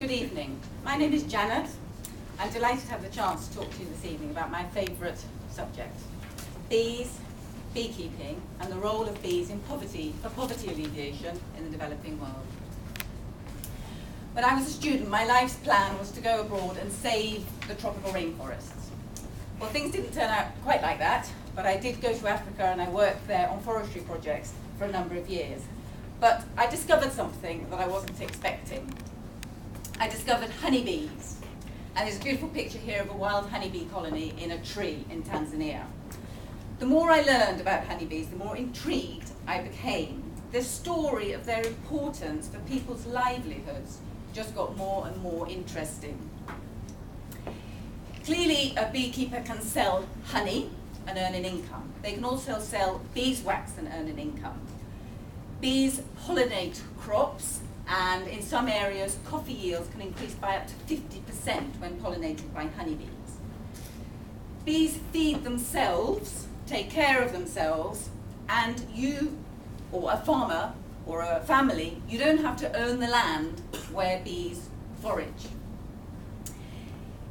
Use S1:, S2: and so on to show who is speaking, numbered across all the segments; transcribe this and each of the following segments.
S1: Good evening. My name is Janet. I'm delighted to have the chance to talk to you this evening about my favourite subject, bees, beekeeping, and the role of bees in poverty alleviation in the developing world. When I was a student, my life's plan was to go abroad and save the tropical rainforests. Well, things didn't turn out quite like that, but I did go to Africa and I worked there on forestry projects for a number of years. But I discovered something that I wasn't expecting. I discovered honeybees. And there's a beautiful picture here of a wild honeybee colony in a tree in Tanzania. The more I learned about honeybees, the more intrigued I became. The story of their importance for people's livelihoods just got more and more interesting. Clearly, a beekeeper can sell honey and earn an income. They can also sell beeswax and earn an income. Bees pollinate crops, and in some areas, coffee yields can increase by up to 50% when pollinated by honeybees. Bees feed themselves, take care of themselves, and you, or a farmer, or a family, you don't have to own the land where bees forage.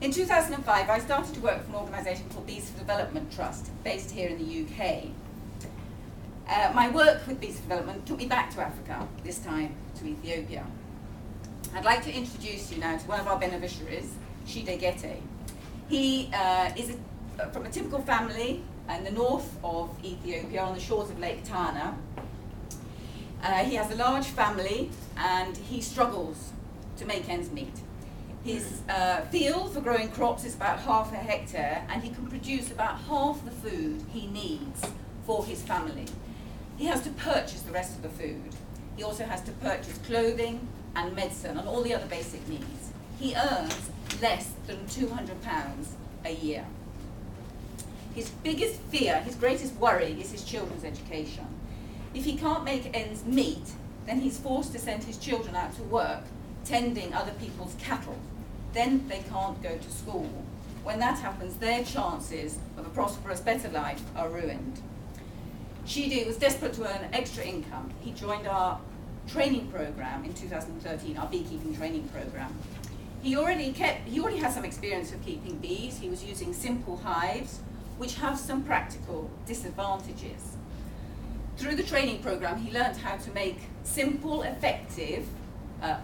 S1: In 2005, I started to work for an organisation called Bees for Development Trust, based here in the UK. My work with Bees for Development took me back to Africa, this time to Ethiopia. I'd like to introduce you now to one of our beneficiaries, Shide Gete. He is from a typical family in the north of Ethiopia on the shores of Lake Tana. He has a large family and he struggles to make ends meet. His field for growing crops is about ½ a hectare, and he can produce about half the food he needs for his family. He has to purchase the rest of the food. He also has to purchase clothing and medicine and all the other basic needs. He earns less than £200 a year. His biggest fear, his greatest worry, is his children's education. If he can't make ends meet, then he's forced to send his children out to work, tending other people's cattle. Then they can't go to school. When that happens, their chances of a prosperous, better life are ruined. Shide was desperate to earn extra income. He joined our training program in 2013, our beekeeping training program. He already has some experience of keeping bees. He was using simple hives, which have some practical disadvantages. Through the training program, he learned how to make simple, effective,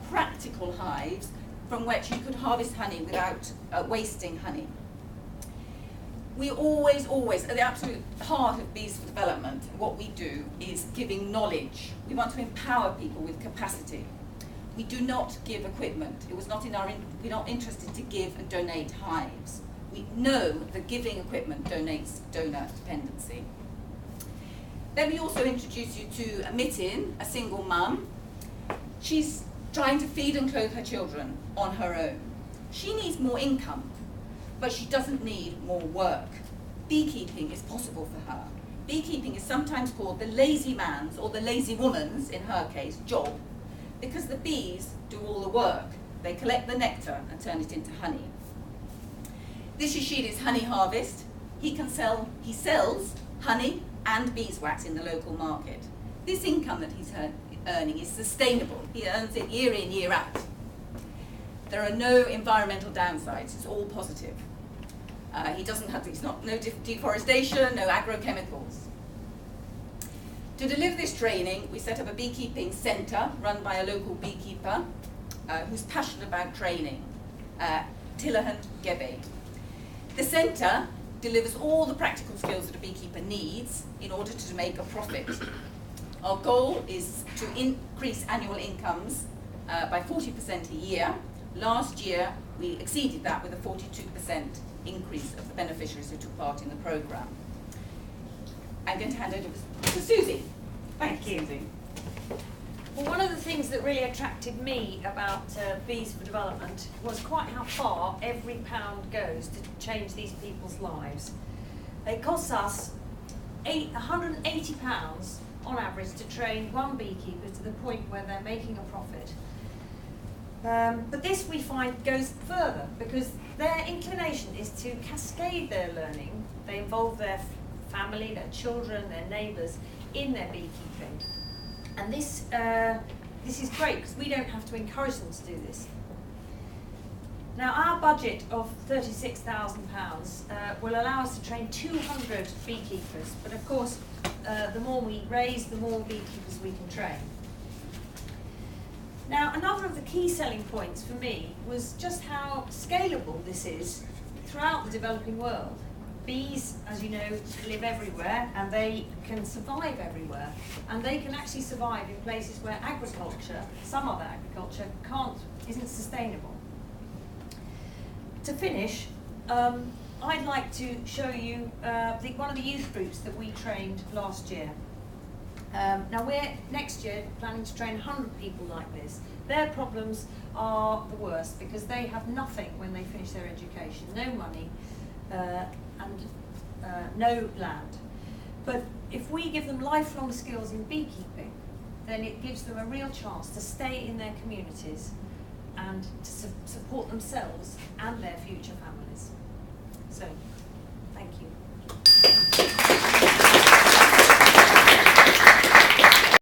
S1: practical hives from which you could harvest honey without wasting honey. We always, at the absolute heart of Bees for Development, what we do is giving knowledge. We want to empower people with capacity. We do not give equipment. We're not interested to give and donate hives. We know that giving equipment donates donor dependency. Let me also introduce you to Mitin, a single mum. She's trying to feed and clothe her children on her own. She needs more income, but she doesn't need more work. Beekeeping is possible for her. Beekeeping is sometimes called the lazy man's, or the lazy woman's, in her case, job, because the bees do all the work. They collect the nectar and turn it into honey. This is Shide's honey harvest. He sells honey and beeswax in the local market. This income that he's earning is sustainable. He earns it year in, year out. There are no environmental downsides. It's all positive. No deforestation, no agrochemicals. To deliver this training, we set up a beekeeping centre run by a local beekeeper who's passionate about training, Tilahan Gebe. The centre delivers all the practical skills that a beekeeper needs in order to make a profit. Our goal is to increase annual incomes by 40% a year. Last year, we exceeded that with a 42% increase of the beneficiaries who took part in the programme. I'm going to hand over to Susie. Thank you, Susie.
S2: Well, one of the things that really attracted me about Bees for Development was quite how far every pound goes to change these people's lives. It costs us £180 on average to train one beekeeper to the point where they're making a profit. But this, we find, goes further, because their inclination is to cascade their learning. They involve their family, their children, their neighbours in their beekeeping. And this is great, because we don't have to encourage them to do this. Now, our budget of £36,000 will allow us to train 200 beekeepers, but of course, the more we raise, the more beekeepers we can train. Now, another of the key selling points for me was just how scalable this is throughout the developing world. Bees, as you know, live everywhere and they can survive everywhere. And they can actually survive in places where agriculture, some other agriculture, isn't sustainable. To finish, I'd like to show you one of the youth groups that we trained last year. Now we're next year planning to train 100 people like this. Their problems are the worst because they have nothing when they finish their education, no money and no land. But if we give them lifelong skills in beekeeping, then it gives them a real chance to stay in their communities and to support themselves and their future families. So